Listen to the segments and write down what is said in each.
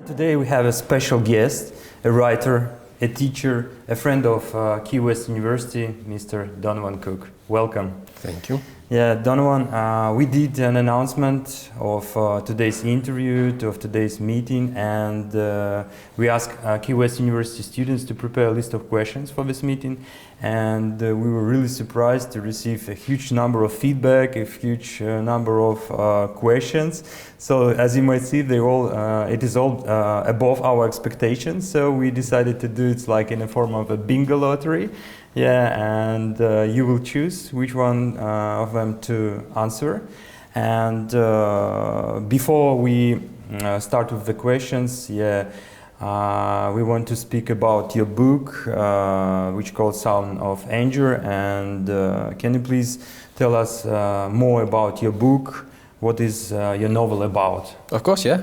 Today we have a special guest, a writer, a teacher, a friend of Key West University, Mr. Donovan Cook. Welcome. Thank you. Yeah, Donovan, we did an announcement of today's interview, of today's meeting, and we asked Key West University students to prepare a list of questions for this meeting, and we were really surprised to receive a huge number of feedback, a huge number of questions. So as you might see, it is all above our expectations, so we decided to do it like in a form of a bingo lottery. Yeah, and you will choose which one of them to answer. And before we start with the questions, we want to speak about your book, which called Sound of Anger. And can you please tell us more about your book? What is your novel about? Of course, yeah.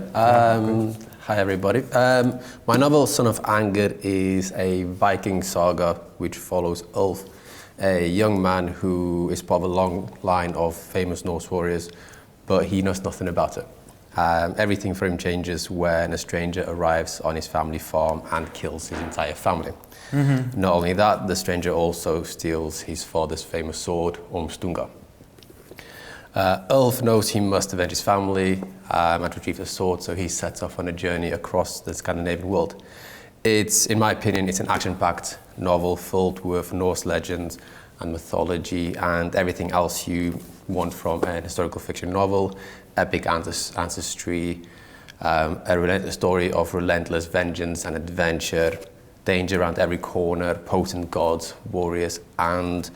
Hi, everybody. My novel, Son of Anger, is a Viking saga which follows Ulf, a young man who is part of a long line of famous Norse warriors, but he knows nothing about it. Everything for him changes when a stranger arrives on his family farm and kills his entire family. Mm-hmm. Not only that, the stranger also steals his father's famous sword, Ormstunga. Ulf knows he must avenge his family and retrieve the sword, so he sets off on a journey across the Scandinavian world. In my opinion, it's an action-packed novel filled with Norse legends and mythology and everything else you want from an historical fiction novel, epic ancestry, a relentless story of relentless vengeance and adventure, danger around every corner, potent gods, warriors, and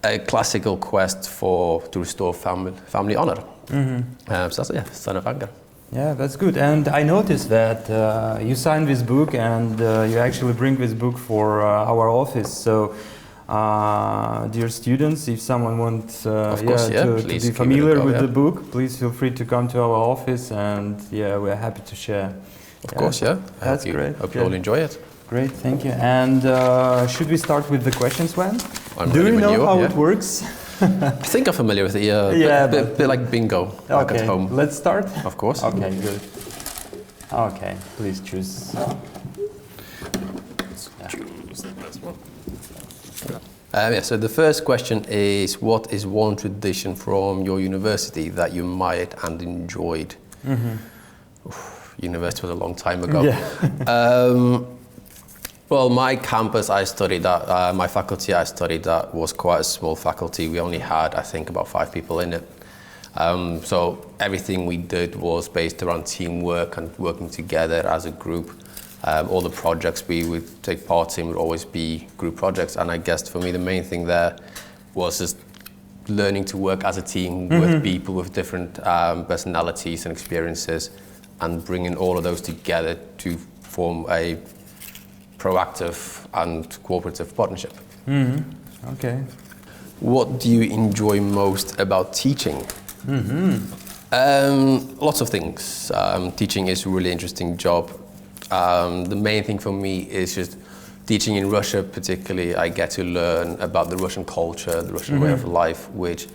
a classical quest to restore family honor. Mm-hmm. So that's Son of Anger. Yeah, that's good. And I noticed that you signed this book and you actually bring this book for our office. So, dear students, if someone wants to be familiar with the book, please feel free to come to our office, and we're happy to share. Of course, yeah. That's great. Hope you all enjoy it. Great, thank you. And should we start with the questions, Sven? Do you know how it works? I think I'm familiar with it, a bit like bingo, like at home. Let's start? Of course. Okay, good. Okay, please choose. Choose this one. So the first question is, what is one tradition from your university that you admired and enjoyed? Mm-hmm. University was a long time ago. Yeah. Well, my campus I studied at, my faculty I studied at was quite a small faculty. We only had, I think, about 5 people in it. So everything we did was based around teamwork and working together as a group. All the projects we would take part in would always be group projects. And I guess for me, the main thing there was just learning to work as a team with people with different personalities and experiences, and bringing all of those together to form a proactive and cooperative partnership. Mm-hmm. Okay. What do you enjoy most about teaching? Mm-hmm. Lots of things. Teaching is a really interesting job. The main thing for me is just teaching in Russia, particularly. I get to learn about the Russian culture, the Russian way of life, which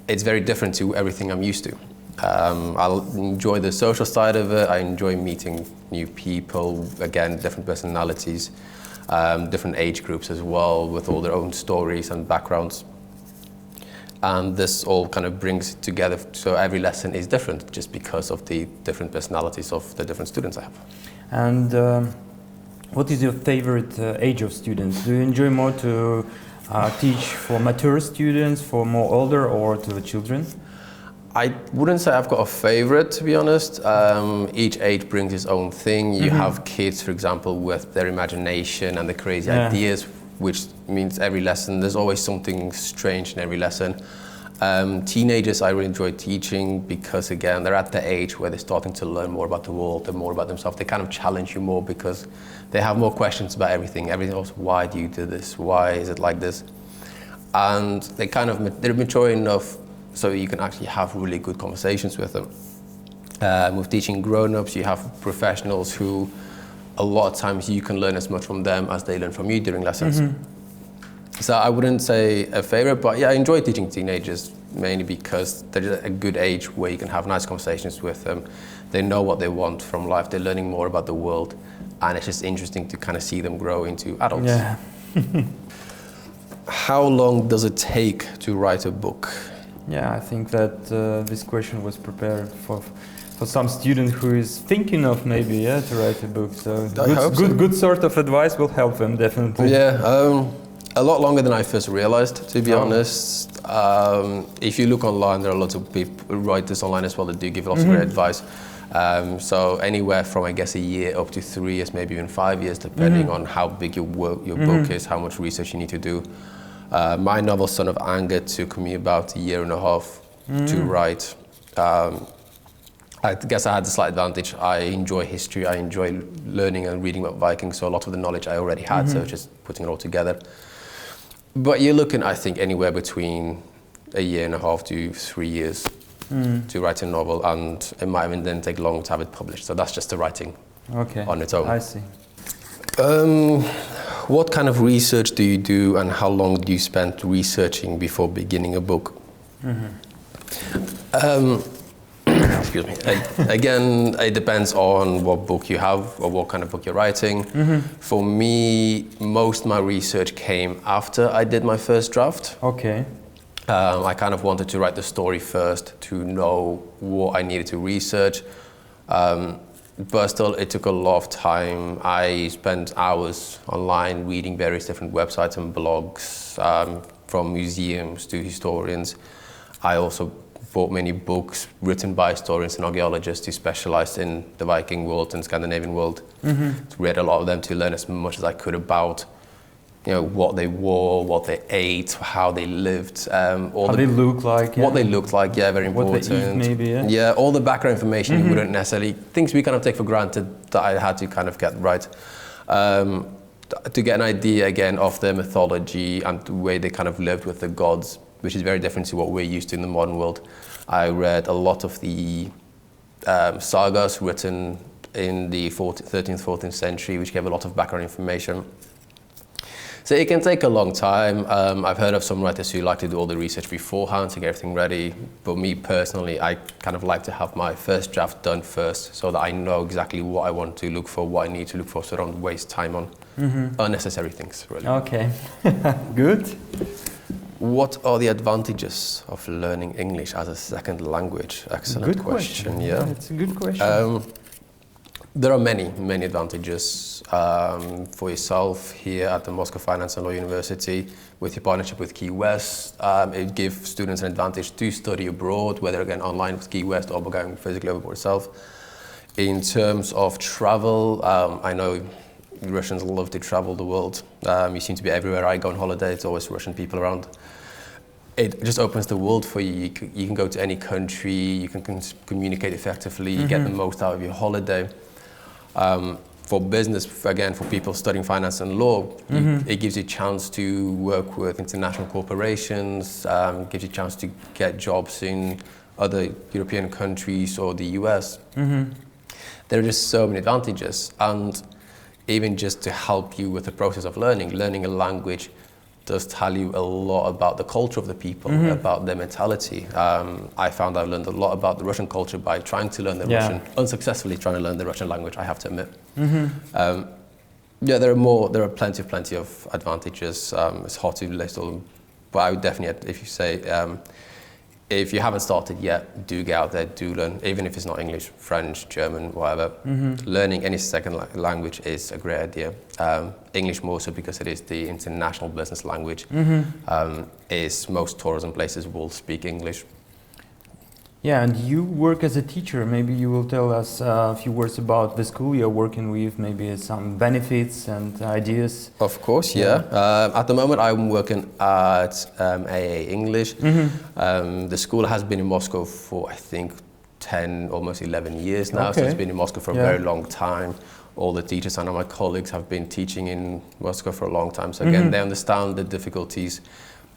it's very different to everything I'm used to. I'll enjoy the social side of it. I enjoy meeting new people, again, different personalities, different age groups as well, with all their own stories and backgrounds. And this all kind of brings it together, so every lesson is different just because of the different personalities of the different students I have. And what is your favorite age of students? Do you enjoy more to teach for mature students, for more older, or to the children? I wouldn't say I've got a favorite, to be honest. Each age brings its own thing. You have kids, for example, with their imagination and the crazy ideas, which means every lesson, there's always something strange in every lesson. Teenagers, I really enjoy teaching because, again, they're at the age where they're starting to learn more about the world and more about themselves. They kind of challenge you more because they have more questions about everything. Everything else, why do you do this? Why is it like this? And they're mature enough so you can actually have really good conversations with them. With teaching grown-ups, you have professionals who a lot of times you can learn as much from them as they learn from you during lessons. So I wouldn't say a favorite, but yeah, I enjoy teaching teenagers mainly because they're a good age where you can have nice conversations with them. They know what they want from life. They're learning more about the world, and it's just interesting to kind of see them grow into adults. Yeah. How long does it take to write a book? Yeah, I think that this question was prepared for some student who is thinking of maybe to write a book. So good sort of advice will help them definitely. Yeah, a lot longer than I first realized, to be honest. If you look online, there are lots of people, writers online as well, that do give lots of great advice. So anywhere from, I guess, a year up to 3 years, maybe even 5 years, depending on how big your book is, how much research you need to do. My novel, Son of Anger, took me about a year and a half to write. I guess I had the slight advantage. I enjoy history. I enjoy learning and reading about Vikings, so a lot of the knowledge I already had, so just putting it all together. But you're looking, I think, anywhere between a year and a half to 3 years to write a novel, and it might even then take long to have it published. So that's just the writing on its own. I see. What kind of research do you do, and how long do you spend researching before beginning a book? Excuse me. Again, it depends on what book you have or what kind of book you're writing. For me, most of my research came after I did my first draft. Okay. I kind of wanted to write the story first to know what I needed to research. But still, it took a lot of time. I spent hours online reading various different websites and blogs, from museums to historians. I also bought many books written by historians and archaeologists who specialized in the Viking world and Scandinavian world. Read a lot of them to learn as much as I could about, what they wore, what they ate, how they lived, how they look like. What they looked like, very important. What they eat, maybe, Yeah, all the background information you wouldn't necessarily, things we kind of take for granted that I had to kind of get right. To get an idea, again, of their mythology and the way they kind of lived with the gods, which is very different to what we're used to in the modern world. I read a lot of the sagas written in the 13th, 14th century, which gave a lot of background information. So it can take a long time. I've heard of some writers who like to do all the research beforehand to get everything ready. But me personally, I kind of like to have my first draft done first so that I know exactly what I want to look for, what I need to look for, so I don't waste time on unnecessary things, really. Okay, good. What are the advantages of learning English as a second language? Excellent Good question. Yeah, it's a good question. There are many advantages for yourself here at the Moscow Finance and Law University with your partnership with Key West. It gives students an advantage to study abroad, whether again online with Key West or going physically over yourself. In terms of travel, I know Russians love to travel the world. You seem to be everywhere I go on holiday, it's always Russian people around. It just opens the world for you. You can go to any country, you can communicate effectively, you get the most out of your holiday. For business, again, for people studying finance and law, it gives you a chance to work with international corporations, gives you a chance to get jobs in other European countries or the US. There are just so many advantages. And even just to help you with the process of learning a language does tell you a lot about the culture of the people, about their mentality. I found I learned a lot about the Russian culture by trying to learn the Russian, unsuccessfully trying to learn the Russian language, I have to admit. There are plenty of advantages. It's hard to list all of them, but I would definitely, if you say, if you haven't started yet, do get out there, do learn, even if it's not English, French, German, whatever. Learning any second language is a great idea. English more so because it is the international business language. Most tourism places will speak English. Yeah, and you work as a teacher. Maybe you will tell us a few words about the school you're working with, maybe some benefits and ideas. Of course, yeah. At the moment, I'm working at AA English. The school has been in Moscow for, I think, 10, almost 11 years now, so it's been in Moscow for a very long time. All the teachers and all my colleagues have been teaching in Moscow for a long time. So again, they understand the difficulties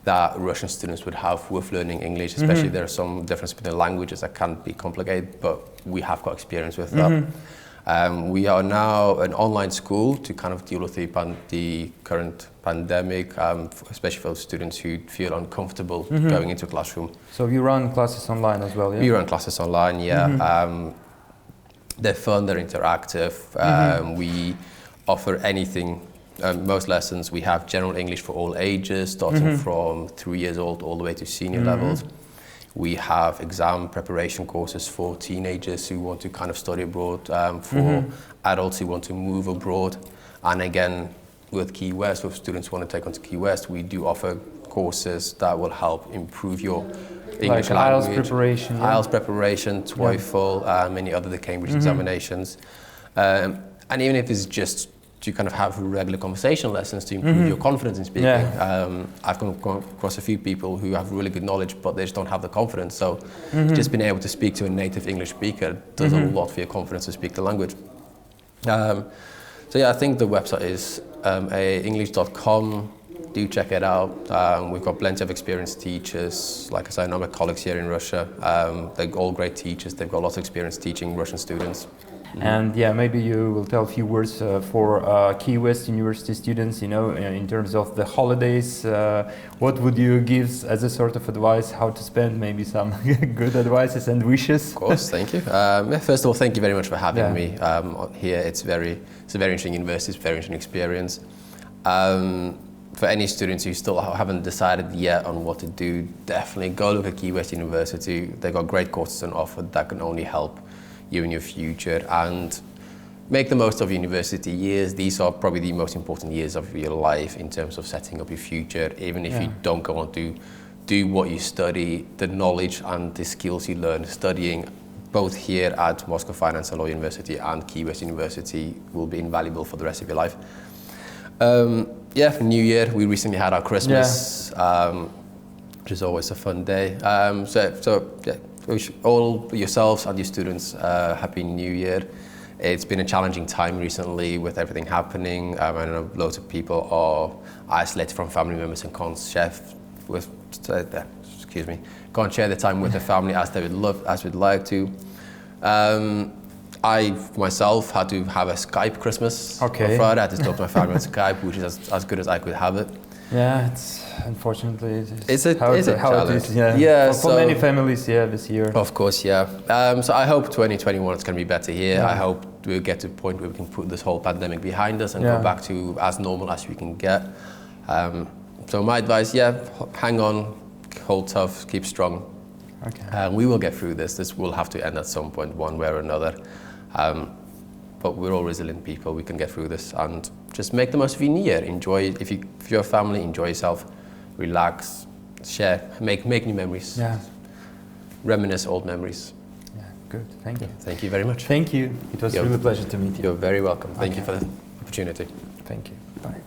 that Russian students would have with learning English, especially there are some differences between languages that can be complicated, but we have got experience with that. We are now an online school to kind of deal with the current pandemic, especially for students who feel uncomfortable going into a classroom. So you run classes online as well, yeah? We run classes online, yeah. They're fun, they're interactive. We offer anything. Most lessons, we have general English for all ages, starting from 3 years old all the way to senior levels. We have exam preparation courses for teenagers who want to kind of study abroad, for adults who want to move abroad. And again, with Key West, with students who want to take on to Key West, we do offer courses that will help improve your English like language. IELTS preparation. Yeah. IELTS preparation, TOEFL, many other the Cambridge examinations. And even if it's just to kind of have regular conversation lessons to improve your confidence in speaking. Yeah. I've come across a few people who have really good knowledge, but they just don't have the confidence. So just being able to speak to a native English speaker does a lot for your confidence to speak the language. So yeah, I think the website is english.com. Do check it out. We've got plenty of experienced teachers. Like I said, I know my colleagues here in Russia. They're all great teachers. They've got lots of experience teaching Russian students. And yeah, maybe you will tell a few words for Key West University students, you know, in terms of the holidays. What would you give as a sort of advice, how to spend, maybe some good advices and wishes? Of course, thank you. First of all, thank you very much for having me here. It's a very interesting university, it's a very interesting experience. For any students who still haven't decided yet on what to do, definitely go look at Key West University. They've got great courses on offer that can only help you in your future, and make the most of university years. These are probably the most important years of your life in terms of setting up your future. Even if you don't go on to do what you study, the knowledge and the skills you learn studying both here at Moscow Finance and Law University and Key West University will be invaluable for the rest of your life. For New Year, we recently had our Christmas, which is always a fun day. Wish all yourselves and your students Happy New Year. It's been a challenging time recently with everything happening. I know loads of people are isolated from family members and can't share the time with their family as they would love, as we'd like to. I myself had to have a Skype Christmas on Friday. I had to talk to my family on Skype, which is as good as I could have it. Yeah, it's unfortunately it's a how challenge. it is. Yeah, for so, many families, this year. Of course, yeah. So I hope 2021 is going to be better here. I hope we'll get to a point where we can put this whole pandemic behind us and go back to as normal as we can get. So my advice, hang on, hold tough, keep strong. Okay. We will get through this. This will have to end at some point, one way or another. But we're all resilient people. We can get through this, and just make the most of your new year. Enjoy it. If you're a family, enjoy yourself, relax, share, make new memories. Yeah. Reminisce old memories. Yeah, good. Thank you. Thank you very much. Thank you. It was really a pleasure to meet you. You're very welcome. Thank you for the opportunity. Thank you. Bye.